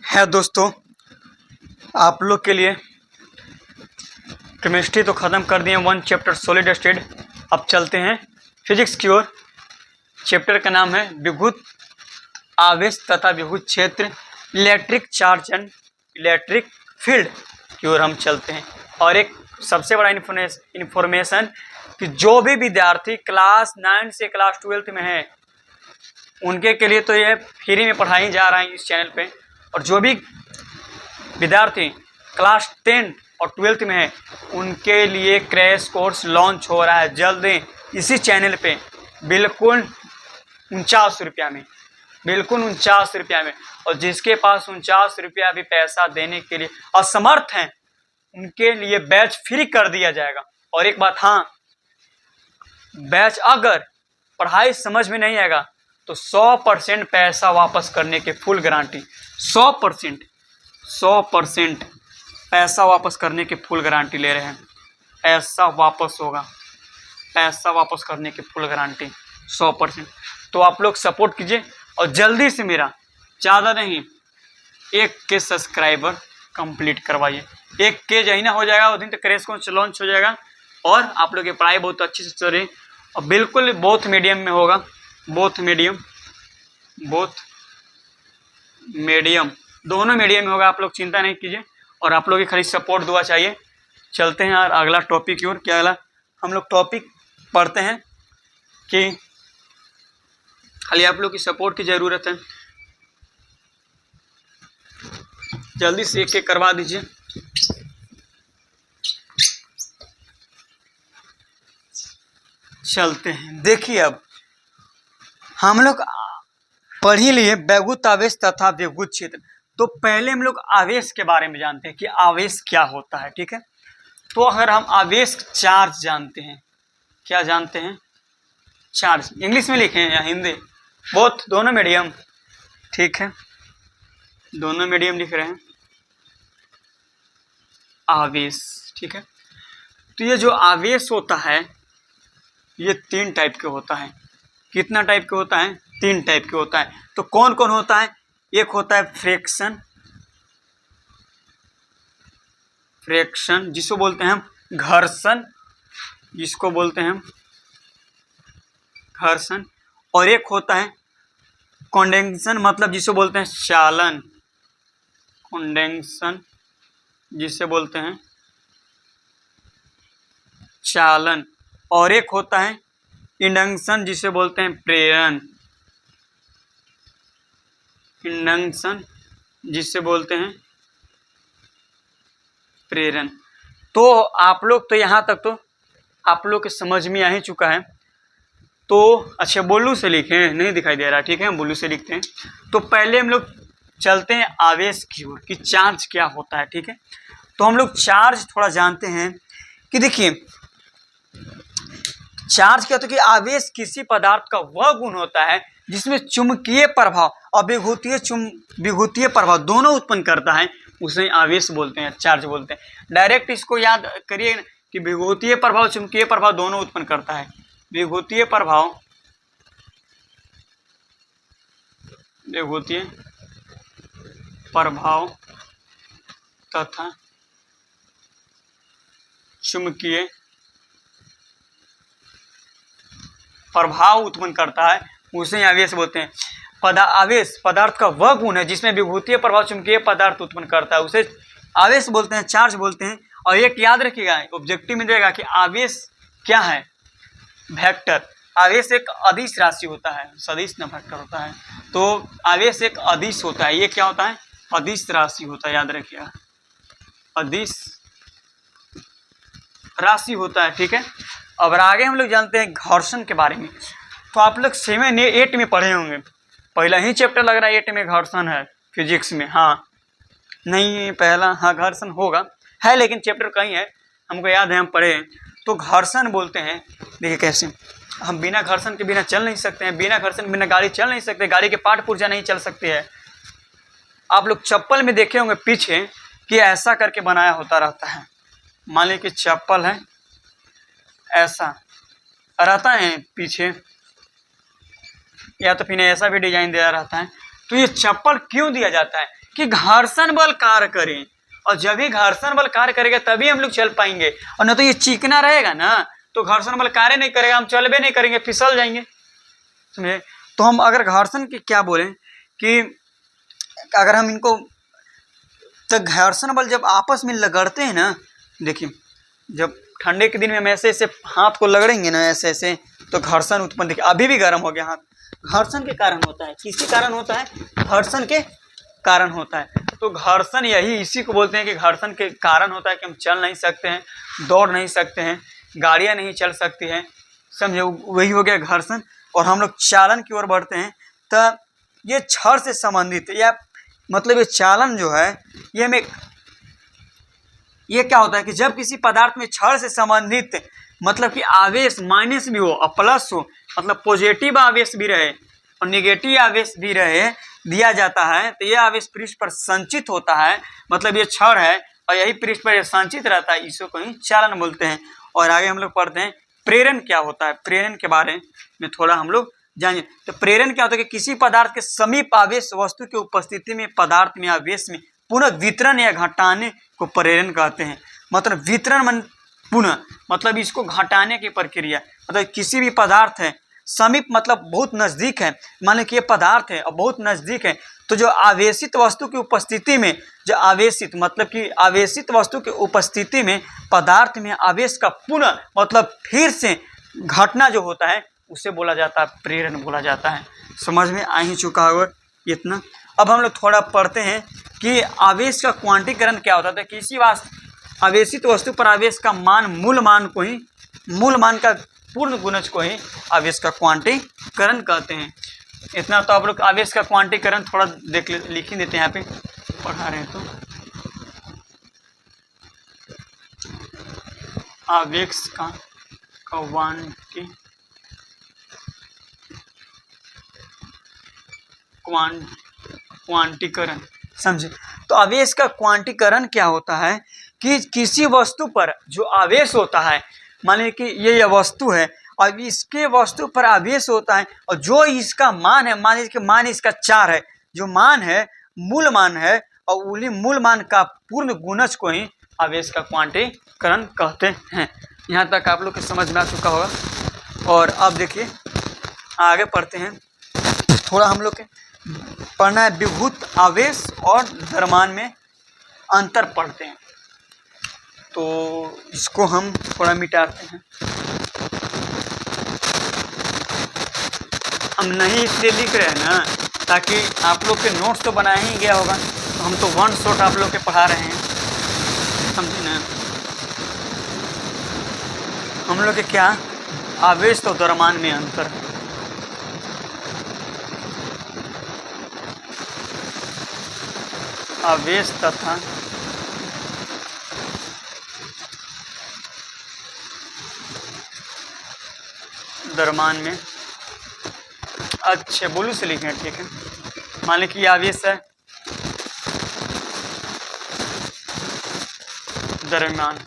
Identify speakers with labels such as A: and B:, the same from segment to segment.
A: है दोस्तों, आप लोग के लिए केमिस्ट्री तो ख़त्म कर दिए, 1 चैप्टर सॉलिड स्टेट। अब चलते हैं फिजिक्स की ओर। चैप्टर का नाम है विद्युत आवेश तथा विद्युत क्षेत्र, electric charge and electric field की ओर हम चलते हैं। और एक सबसे बड़ा इन्फॉर्मेशन कि जो भी विद्यार्थी क्लास 9 से क्लास 12 में है उनके के लिए तो ये फ्री में पढ़ाई जा रहा है इस चैनल पे, और जो भी विद्यार्थी क्लास 10 और 12 में है उनके लिए क्रैश कोर्स लॉन्च हो रहा है जल्दी इसी चैनल पे, बिल्कुल 49 रुपया में, बिल्कुल 49 रुपया में। और जिसके पास 49 रुपया भी पैसा देने के लिए असमर्थ हैं उनके लिए बैच फ्री कर दिया जाएगा। और एक बात, हाँ, बैच अगर पढ़ाई समझ में नहीं आएगा तो 100% पैसा वापस करने की फुल गारंटी, 100% पैसा वापस करने की फुल गारंटी ले रहे हैं। पैसा वापस होगा, पैसा वापस करने की फुल गारंटी 100%। तो आप लोग सपोर्ट कीजिए और जल्दी से मेरा ज़्यादा नहीं 1K सब्सक्राइबर कंप्लीट करवाइए। 1K यही ना हो जाएगा उस दिन तक क्रैश कोर्स लॉन्च हो जाएगा और आप लोग की पढ़ाई बहुत अच्छी से चल रही और बिल्कुल बोथ मीडियम में होगा, बोथ मीडियम दोनों मीडियम में होगा। आप लोग चिंता नहीं कीजिए और आप लोग की खाली सपोर्ट दुआ चाहिए। चलते हैं यार अगला टॉपिक की ओर। क्या अगला हम लोग टॉपिक पढ़ते हैं कि खाली आप लोग की सपोर्ट की ज़रूरत है, जल्दी से 1K करवा दीजिए। चलते हैं, देखिए अब हम लोग पढ़ ही लिए विद्युत आवेश तथा विद्युत क्षेत्र। तो पहले हम लोग आवेश के बारे में जानते हैं कि आवेश क्या होता है, ठीक है। तो अगर हम आवेश चार्ज जानते हैं, क्या जानते हैं? चार्ज। इंग्लिश में लिखे हैं या हिंदी? बोथ, दोनों मीडियम, ठीक है, दोनों मीडियम लिख रहे हैं। आवेश, ठीक है। तो ये जो आवेश होता है ये 3 टाइप के होता है। कितना टाइप के होता है? 3 टाइप के होता है। तो कौन कौन होता है? एक होता है फ्रिक्शन जिसको बोलते हैं हम घर्षण, जिसको बोलते हैं हम घर्षण। और एक होता है कंडेंसन, मतलब जिसको बोलते हैं चालन, कंडेंसन जिसे बोलते हैं चालन। और एक होता है इंडक्शन जिसे बोलते हैं प्रेरण, इंडक्शन जिसे बोलते हैं प्रेरण। तो आप लोग तो यहाँ तक तो आप लोग के समझ में आ ही चुका है। तो अच्छा बोलू से लिखें, नहीं दिखाई दे रहा, ठीक है, हम बोलू से लिखते हैं। तो पहले हम लोग चलते हैं आवेश की ओर कि चार्ज क्या होता है, ठीक है। तो हम लोग चार्ज थोड़ा जानते हैं कि देखिए चार्ज क्या होता है कि आवेश किसी पदार्थ का वह गुण होता है जिसमें चुंबकीय प्रभाव और विद्युतीय प्रभाव दोनों उत्पन्न करता है, उसे आवेश बोलते हैं, चार्ज बोलते हैं। डायरेक्ट इसको याद करिए कि विद्युतीय प्रभाव चुंबकीय प्रभाव दोनों उत्पन्न करता है। विद्युतीय प्रभाव तथा चुंबकीय प्रभाव उत्पन्न करता है, उसे आवेश बोलते हैं। आवेश पदार्थ का वह गुण है जिसमें विद्युतीय प्रभाव चुंबकीय पदार्थ उत्पन्न करता है, उसे आवेश बोलते हैं, चार्ज बोलते हैं। और एक याद रखिएगा ऑब्जेक्टिव में देगा कि आवेश क्या है? वेक्टर। आवेश एक अदिश राशि होता है, सदिश न वेक्टर होता है। तो आवेश एक अदिश होता है, ये क्या होता है? अदिश राशि होता है, याद रखिएगा, अदिश राशि होता है, ठीक है। अब आगे हम लोग जानते हैं घर्षण के बारे में। तो आप लोग 7 या 8 में पढ़े होंगे, पहला ही चैप्टर लग रहा है 8 में घर्षण है फिजिक्स में। हाँ नहीं, पहला, हाँ घर्षण होगा है, लेकिन चैप्टर कहीं है, हमको याद है हम पढ़े हैं। तो घर्षण बोलते हैं, देखिए कैसे हम बिना घर्षण के बिना चल नहीं सकते हैं, बिना घर्षण के बिना गाड़ी चल नहीं सकते, गाड़ी के पार्ट पुर्जा नहीं चल सकते हैं। आप लोग चप्पल में देखे होंगे पीछे कि ऐसा करके बनाया होता रहता है। मान लीजिए कि चप्पल है, ऐसा रहता है पीछे, या तो फिर ऐसा भी डिजाइन दिया रहता है। तो ये चप्पल क्यों दिया जाता है? कि घर्षण बल कार्य करे, और जब भी घर्षण बल कार्य करेगा तभी हम लोग चल पाएंगे, और न तो ये चिकना रहेगा ना तो घर्षण बल कार्य नहीं करेगा, हम चलबे नहीं करेंगे, फिसल जाएंगे। समझे? तो हम अगर घर्षण की क्या बोले कि अगर हम इनको, तो घर्षण बल जब आपस में लगड़ते हैं ना, देखिए जब ठंडे के दिन में हम ऐसे ऐसे हाथ को लगड़ेंगे ना ऐसे ऐसे, तो घर्षण उत्पन्न, देखिए अभी भी गर्म हो गया हाथ, घर्षण के कारण होता है। किसके कारण होता है? घर्षण के कारण होता है। तो घर्षण यही इसी को बोलते हैं कि घर्षण के कारण होता है कि हम चल नहीं सकते हैं, दौड़ नहीं सकते हैं, गाड़ियाँ नहीं चल सकती हैं। समझे? वही हो गया घर्षण। और हम लोग चालन की ओर बढ़ते हैं, तो ये क्षण से संबंधित, या मतलब ये चालन जो है ये क्या होता है कि जब किसी पदार्थ में क्षण से संबंधित मतलब कि आवेश माइनस भी हो और प्लस हो, मतलब पॉजिटिव आवेश भी रहे और निगेटिव आवेश भी रहे, दिया जाता है, तो यह आवेश पृष्ठ पर संचित होता है, मतलब ये क्षण है और यही पृष्ठ पर संचित रहता है, इसको कहीं चालन बोलते हैं। और आगे हम लोग पढ़ते हैं प्रेरण क्या होता है। प्रेरण के बारे में थोड़ा हम लोग जानिए। तो प्रेरण क्या होता है कि किसी पदार्थ के समीप आवेश वस्तु की उपस्थिति में पदार्थ में आवेश में पुनः वितरण या घटाने को प्रेरण कहते हैं। मतलब वितरण मन पुनः, मतलब इसको घटाने की प्रक्रिया, मतलब किसी भी पदार्थ है समीप मतलब बहुत नज़दीक है, मान लो कि ये पदार्थ है और बहुत नज़दीक है, तो जो आवेशित वस्तु की उपस्थिति में, जो आवेशित मतलब कि आवेशित वस्तु की उपस्थिति में पदार्थ में आवेश का पुनः मतलब फिर से घटना जो होता है उसे बोला जाता है प्रेरण बोला जाता है। समझ में आ ही चुका होगा इतना। अब हम लोग थोड़ा पढ़ते हैं कि आवेश का क्वांटीकरण क्या होता है। किसी आवेशित वस्तु पर आवेश का मान मूल मान का पूर्ण गुणज को ही आवेश का क्वांटीकरण कहते हैं। इतना तो आप लोग आवेश का क्वांटीकरण थोड़ा लिख ही देते हैं, यहाँ पे पढ़ा रहे हैं तो आवेश का क्वांटीकरण समझे। तो आवेश का क्वांटीकरण क्या होता है कि किसी वस्तु पर जो आवेश होता है, मान लीजिए कि ये वस्तु है और इसके वस्तु पर आवेश होता है और जो इसका मान है, मान लीजिए कि मान इसका 4 है, जो मान है मूल मान है और उन्हीं मूल मान का पूर्ण गुणज को ही आवेश का क्वांटीकरण कहते हैं। यहाँ तक आप लोग के समझ में आ चुका होगा। और अब देखिए आगे पढ़ते हैं, थोड़ा हम लोग के पढ़ना है विभुत आवेश और द्रव्यमान में अंतर पढ़ते हैं। तो इसको हम थोड़ा मिटाते हैं। हम नहीं इसलिए लिख रहे हैं ना ताकि आप लोग के नोट्स तो बनाया ही गया होगा, तो हम तो वन शॉट आप लोग के पढ़ा रहे हैं, समझे ना। हम लोग के क्या आवेश तो द्रव्यमान में अंतर, आवेश तथा द्रव्यमान में, अच्छे बोलू से लिखें, ठीक है। मान लीजिए कि आवेश है द्रव्यमान,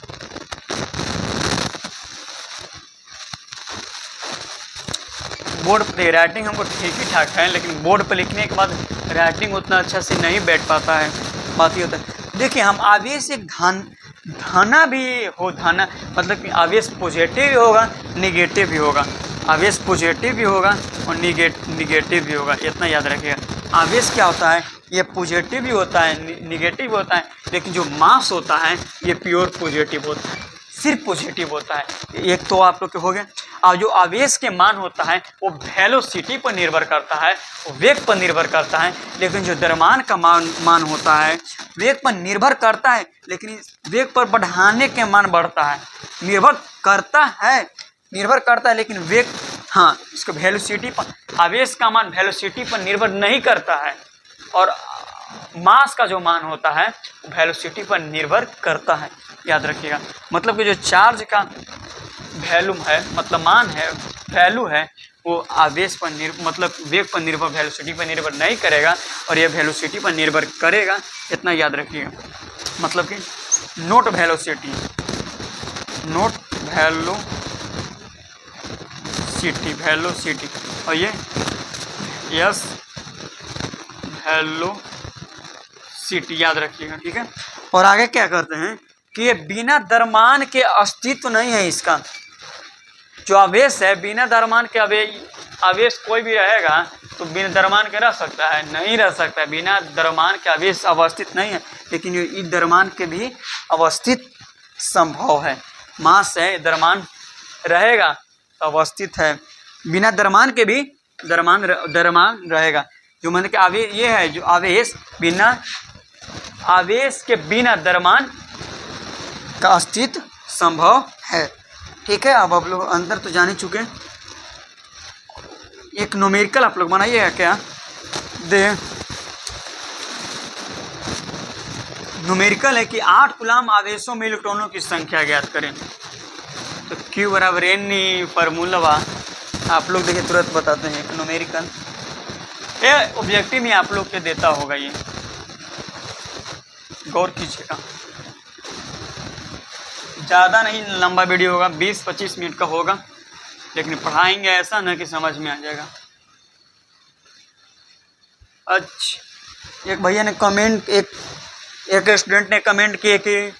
A: बोर्ड पे राइटिंग हमको ठीक ही ठाक है, लेकिन बोर्ड पे लिखने के बाद राइटिंग उतना अच्छा से नहीं बैठ पाता है, बात ये होता है। देखिए हम आवेश एक धना भी हो, धना मतलब कि आवेश पॉजिटिव भी होगा निगेटिव भी होगा, आवेश पॉजिटिव भी होगा और निगेटिव भी होगा, इतना याद रखिएगा। आवेश क्या होता है, ये पॉजिटिव भी होता है निगेटिव भी होता है, लेकिन जो मास होता है ये प्योर पॉजिटिव होता है, सिर्फ पॉजिटिव होता है। एक तो आप लोग के हो गए। और जो आवेश के मान होता है वो वेलोसिटी पर निर्भर करता है, वो वेग पर निर्भर करता है, लेकिन जो द्रव्यमान का मान होता है वेग पर निर्भर करता है, लेकिन वेग पर बढ़ाने के मान बढ़ता है, निर्भर करता है लेकिन वेग, हाँ इसको वेलोसिटी पर, आवेश का मान वेलोसिटी पर निर्भर नहीं करता है, और मास का जो मान होता है वो वेलोसिटी पर निर्भर करता है, याद रखिएगा। मतलब कि जो चार्ज का वैल्यू है, मतलब मान है, वैल्यू है, वो आवेश पर मतलब वेग पर निर्भर, वेलोसिटी पर निर्भर नहीं करेगा, और ये वेलोसिटी पर निर्भर करेगा, इतना याद रखिएगा। मतलब कि नोट वेलोसिटी और ये यस सीट, याद रखिएगा, ठीक है। और आगे क्या करते हैं कि ये बिना द्रव्यमान के अस्तित्व नहीं है इसका। जो आवेश है बिना द्रव्यमान के, आवेश कोई भी रहेगा तो बिना द्रव्यमान के रह सकता है? नहीं रह सकता है। बिना द्रव्यमान के आवेश अवस्थित नहीं है, लेकिन ये द्रव्यमान के भी अवस्थित संभव है। मास है, द्रव्यमान रहेगा तो अवस्थित है, बिना द्रव्यमान के भी द्रव्यमान रहेगा। जो मतलब कि आवेश ये है, जो आवेश के बिना द्रव्यमान का अस्तित्व संभव है, ठीक है। अब आप लोग अंदर तो जान ही चुके। एक न्यूमेरिकल आप लोग बनाइएगा क्या, न्यूमेरिकल है कि 8 कूलाम आवेशों में इलेक्ट्रॉनों की संख्या ज्ञात करें। तो Q बराबर N फार्मूला आप लोग देखिए तुरंत बताते हैं। एक न्यूमेरिकल ये ऑब्जेक्टिव में आप लोग के देता होगा, ये गौर कीजिएगा। ज़्यादा नहीं लंबा वीडियो होगा, 20-25 मिनट का होगा, लेकिन पढ़ाएंगे ऐसा ना कि समझ में आ जाएगा। अच्छा, एक भैया ने कमेंट, एक स्टूडेंट ने कमेंट किए कि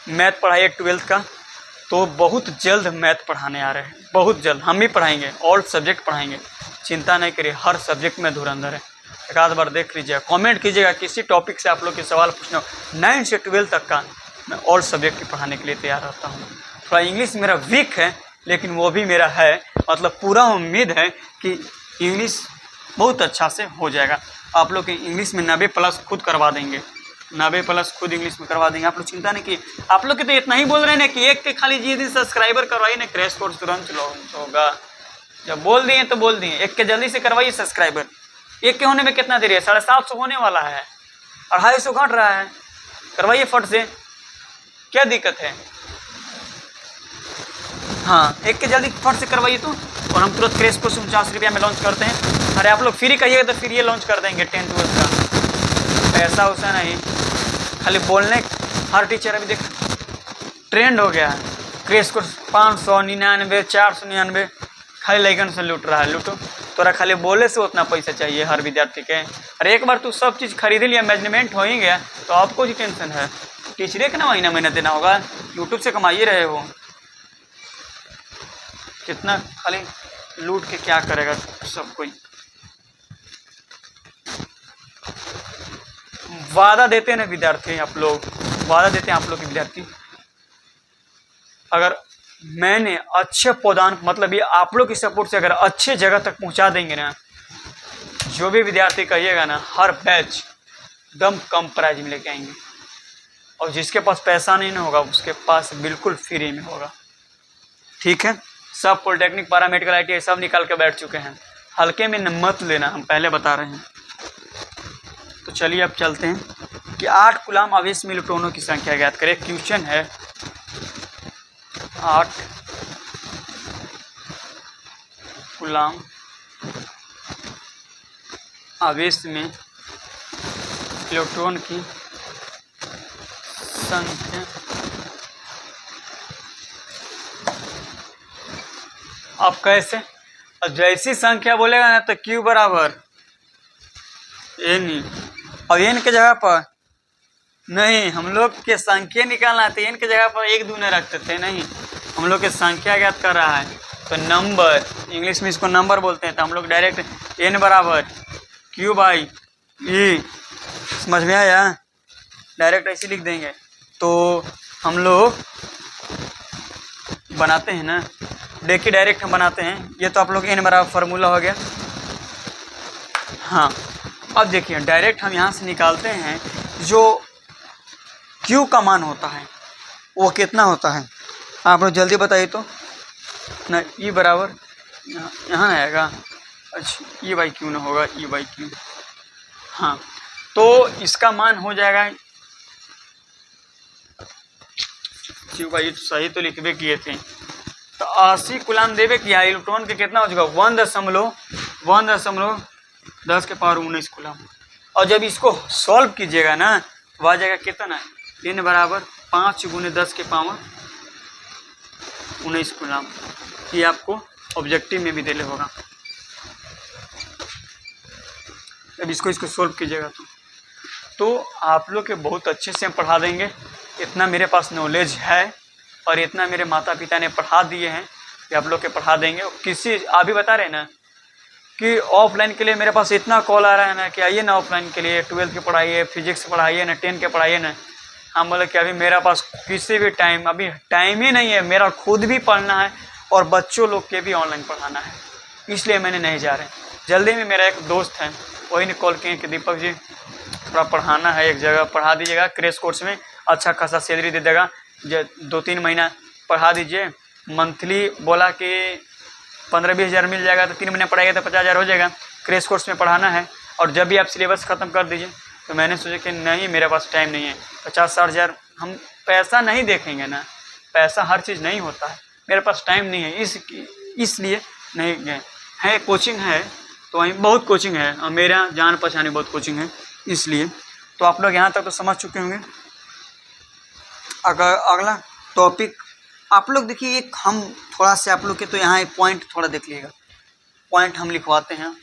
A: मैथ पढ़ाइए 12th का, तो बहुत जल्द मैथ पढ़ाने आ रहे हैं, बहुत जल्द। हम भी पढ़ाएंगे, ऑल सब्जेक्ट पढ़ाएंगे, चिंता नहीं करिए। हर सब्जेक्ट में धुरंधर है। एक आध बार देख लीजिएगा, कमेंट कीजिएगा किसी टॉपिक से आप लोग के सवाल पूछना हो। 9 से 12 तक का मैं ऑल सब्जेक्ट पढ़ाने के लिए तैयार रहता हूँ। थोड़ा इंग्लिश मेरा वीक है, लेकिन वो भी मेरा है, मतलब पूरा उम्मीद है कि इंग्लिश बहुत अच्छा से हो जाएगा। आप लोग के इंग्लिश में 90+ खुद करवा देंगे, 90+ खुद इंग्लिश में करवा देंगे। आप लोग चिंता नहीं की। आप लोग के तो इतना ही बोल रहे हैं ना कि एक के खाली जी सब्सक्राइबर करवाइए ना, क्रैश कोर्स तुरंत लॉन्च होगा। जब बोल दिए तो बोल दिए, एक के जल्दी से करवाइए सब्सक्राइबर। एक के होने में कितना देरी है? 750 होने वाला है, 250 घट रहा है, करवाइए फट से, क्या दिक्कत है? हाँ, एक के जल्दी फट से करवाइए तो, और हम तुरंत क्रैश कोर्स 49 रुपया में लॉन्च करते हैं। अरे आप लोग फ्री कहिएगा तो फिर ये लॉन्च कर देंगे 10-12 का। ऐसा वैसा नहीं, खाली बोलने। हर टीचर अभी देख ट्रेंड हो गया है, क्रैश कोर्स 599, 499, खाली लाइकन से लूट रहा है। लूटो, तोरा खाली बोले से उतना पैसा चाहिए हर विद्यार्थी के। अरे एक बार तू सब चीज़ खरीद लिया, मैनेजमेंट हो ही गया, तो आपको ही टेंशन है। टीचरे के ना महीना देना होगा, यूट्यूब से कमा ही रहे हो। कितना खाली लूट के क्या करेगा सब कोई। वादा देते हैं ना विद्यार्थी, आप लोग वादा देते हैं आप लोग के विद्यार्थी, अगर मैंने अच्छे पौधान, मतलब ये आप लोग की सपोर्ट से अगर अच्छे जगह तक पहुंचा देंगे ना, जो भी विद्यार्थी कहिएगा ना, हर बैच एकदम कम प्राइज में लेके आएंगे। और जिसके पास पैसा नहीं होगा उसके पास बिल्कुल फ्री में होगा, ठीक है। सब पॉलिटेक्निक, पैरामेडिकल, ITI सब निकाल के बैठ चुके हैं, हल्के में मत लेना, हम पहले बता रहे हैं। तो चलिए अब चलते हैं कि 8 कूलाम आवेश में इलेक्ट्रॉनों की संख्या ज्ञात करें। क्वेश्चन है 8 कूलाम आवेश में इलेक्ट्रॉन की संख्या। अब कैसे? और जैसी संख्या बोलेगा ना तो Q बराबर N, और N के जगह पर नहीं, हम लोग के संख्या निकालना तो N के जगह पर 1 दूने रखते थे, नहीं, हम लोग के संख्या ज्ञात कर रहा है तो नंबर, इंग्लिश में इसको नंबर बोलते हैं, तो हम लोग डायरेक्ट N बराबर Q/E, समझ में आया? डायरेक्ट ऐसे लिख देंगे। तो हम लोग बनाते हैं ना, देखिए डायरेक्ट हम बनाते हैं। ये तो आप लोग N बराबर फार्मूला हो गया। हाँ, अब देखिए डायरेक्ट हम यहाँ से निकालते हैं जो Q का मान होता है वो कितना होता है, आप लोग जल्दी बताइए तो ना। E बराबर यहाँ आएगा, अच्छा E/Q ना होगा, E/Q। हाँ, तो इसका मान हो जाएगा Q/E, सही तो लिखबे किए थे। तो 80 कूलाम देवे किया, इलेक्ट्रॉन के कितना हो जाएगा 1.10 कूलाम। और जब इसको सॉल्व कीजिएगा ना तो आ जाएगा कितना, N बराबर 5 × 10⁻19 कूलाम। ये आपको ऑब्जेक्टिव में भी देले होगा। अब इसको सॉल्व कीजिएगा तो तो आप लोग के बहुत अच्छे से हम पढ़ा देंगे। इतना मेरे पास नॉलेज है और इतना मेरे माता पिता ने पढ़ा दिए हैं कि आप लोग के पढ़ा देंगे। किसी आप भी बता रहे हैं ना कि ऑफलाइन के लिए मेरे पास इतना कॉल आ रहा है ना कि आइए ना ऑफलाइन के लिए, 12th के पढ़ाइए, फिजिक्स पढ़ाइए ना, 10 के पढ़ाइए ना। हम बोले कि अभी मेरा पास किसी भी टाइम अभी टाइम ही नहीं है, मेरा खुद भी पढ़ना है और बच्चों लोग के भी ऑनलाइन पढ़ाना है, इसलिए मैंने नहीं जा रहे। जल्दी में मेरा एक दोस्त है, वही ने कॉल किए कि दीपक जी थोड़ा पढ़ाना है, एक जगह पढ़ा दीजिएगा, क्रैश कोर्स में अच्छा खासा सैलरी दे देगा, 2-3 महीना पढ़ा दीजिए। मंथली बोला कि 15-20 हज़ार मिल जाएगा, तो 3 महीने पढ़ाएगा तो 50 हज़ार हो जाएगा। क्रैश कोर्स में पढ़ाना है और जब भी आप सिलेबस ख़त्म कर दीजिए। तो मैंने सोचा कि नहीं, मेरे पास टाइम नहीं है, 50-60 हज़ार हम पैसा नहीं देखेंगे ना, पैसा हर चीज़ नहीं होता है, मेरे पास टाइम नहीं है, इसलिए नहीं गए। है कोचिंग है तो वहीं बहुत कोचिंग है और मेरा जान पहचान बहुत कोचिंग है, इसलिए। तो आप लोग यहाँ तक तो समझ चुके होंगे। अगर अगला टॉपिक आप लोग देखिए, एक हम थोड़ा से आप लोग के तो यहाँ एक पॉइंट थोड़ा देख लीजिएगा, पॉइंट हम लिखवाते हैं,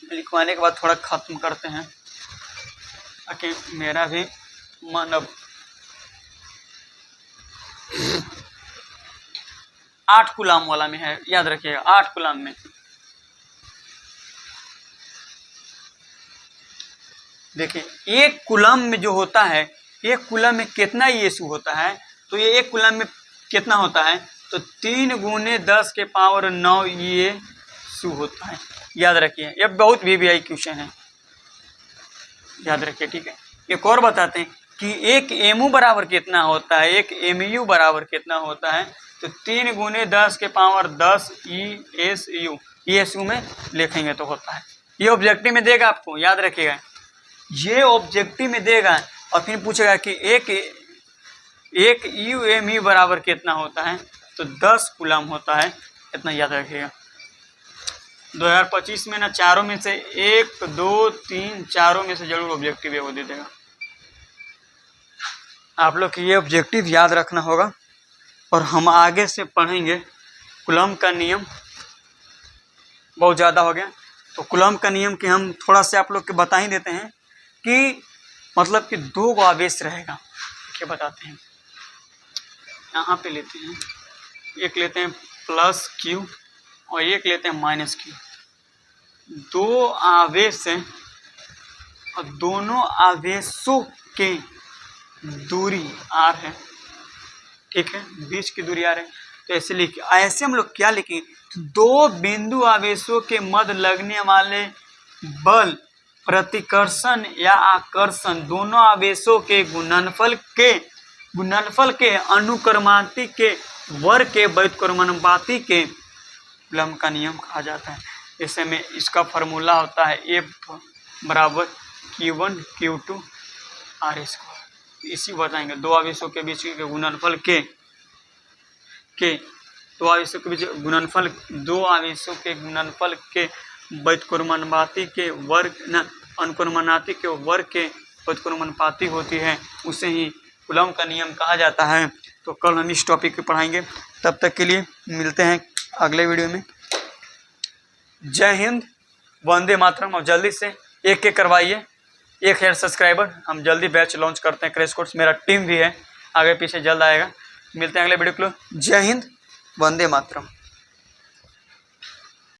A: लिखवाने के बाद थोड़ा ख़त्म करते हैं ताकि मेरा भी मन अब 8 कूलाम वाला में है, याद रखिएगा 8 कूलाम में। देखिए 1 कूलम में जो होता है, 1 कूलम में कितना ईएसयू होता है, तो ये 1 कूलम में कितना होता है, तो 3 × 10⁹ ईएसयू होता है। याद रखिए, ये बहुत VVI क्वेश्चन है, याद रखिए, ठीक है। एक और बताते हैं कि 1 एमयू बराबर कितना होता है, 1 एमयू बराबर कितना होता है, तो 3 × 10⁻10 ईएसयू में लिखेंगे तो होता है। ये ऑब्जेक्टिव में देगा आपको, याद रखिएगा, ये ऑब्जेक्टिव में देगा और फिर पूछेगा कि एक यूएमयू बराबर कितना होता है, तो 10 कूलम होता है, इतना याद रखिएगा। 2025 में ना चारों में से 1, 2, 3 चारों में से जरूर ऑब्जेक्टिव है वो दे देगा। आप लोग ये ऑब्जेक्टिव याद रखना होगा और हम आगे से पढ़ेंगे। कूलम का नियम बहुत ज़्यादा हो गया, तो कूलम का नियम कि हम थोड़ा से आप लोग के बता ही देते हैं कि मतलब कि 2 आवेश रहेगा, क्या बताते हैं। यहाँ पे लेते हैं, एक लेते हैं +Q और एक लेते हैं -Q। 2 आवेश हैं और दोनों आवेशों के दूरी r है, ठीक है, बीच की दूरी r है। तो ऐसे लिखिए, ऐसे हम लोग क्या लिखेंगे, 2 बिंदु आवेशों के मध्य लगने वाले बल, प्रतिकर्षण या आकर्षण, दोनों आवेशों के गुणनफल के अनुक्रमांती के वर्ग के व्युत्क्रमानुपाती के कूलम का नियम कहा जाता है। जैसे में इसका फार्मूला होता है F बराबर Q1 Q2 R²। इसी बताएंगे 2 आवेशों के बीच के गुणनफल के 2 आवेशों के बीच गुणनफल, 2 आवेशों के गुणनफल के व्युत्क्रमानुपाती के वर्ग न अनुक्रमानुपाती के वर्ग के व्युत्क्रमानुपाती होती है, उसे ही कूलम का नियम कहा जाता है। तो कल हम इस टॉपिक पे पढ़ाएंगे, तब तक के लिए मिलते हैं अगले वीडियो में। जय हिंद, वंदे मातरम। और जल्दी से एक करवाइए, 1000 सब्सक्राइबर। हम जल्दी बैच लॉन्च करते हैं क्रैश कोर्स, मेरा टीम भी है, आगे पीछे जल्द आएगा। मिलते हैं अगले वीडियो के लिए। जय हिंद, वंदे मातरम।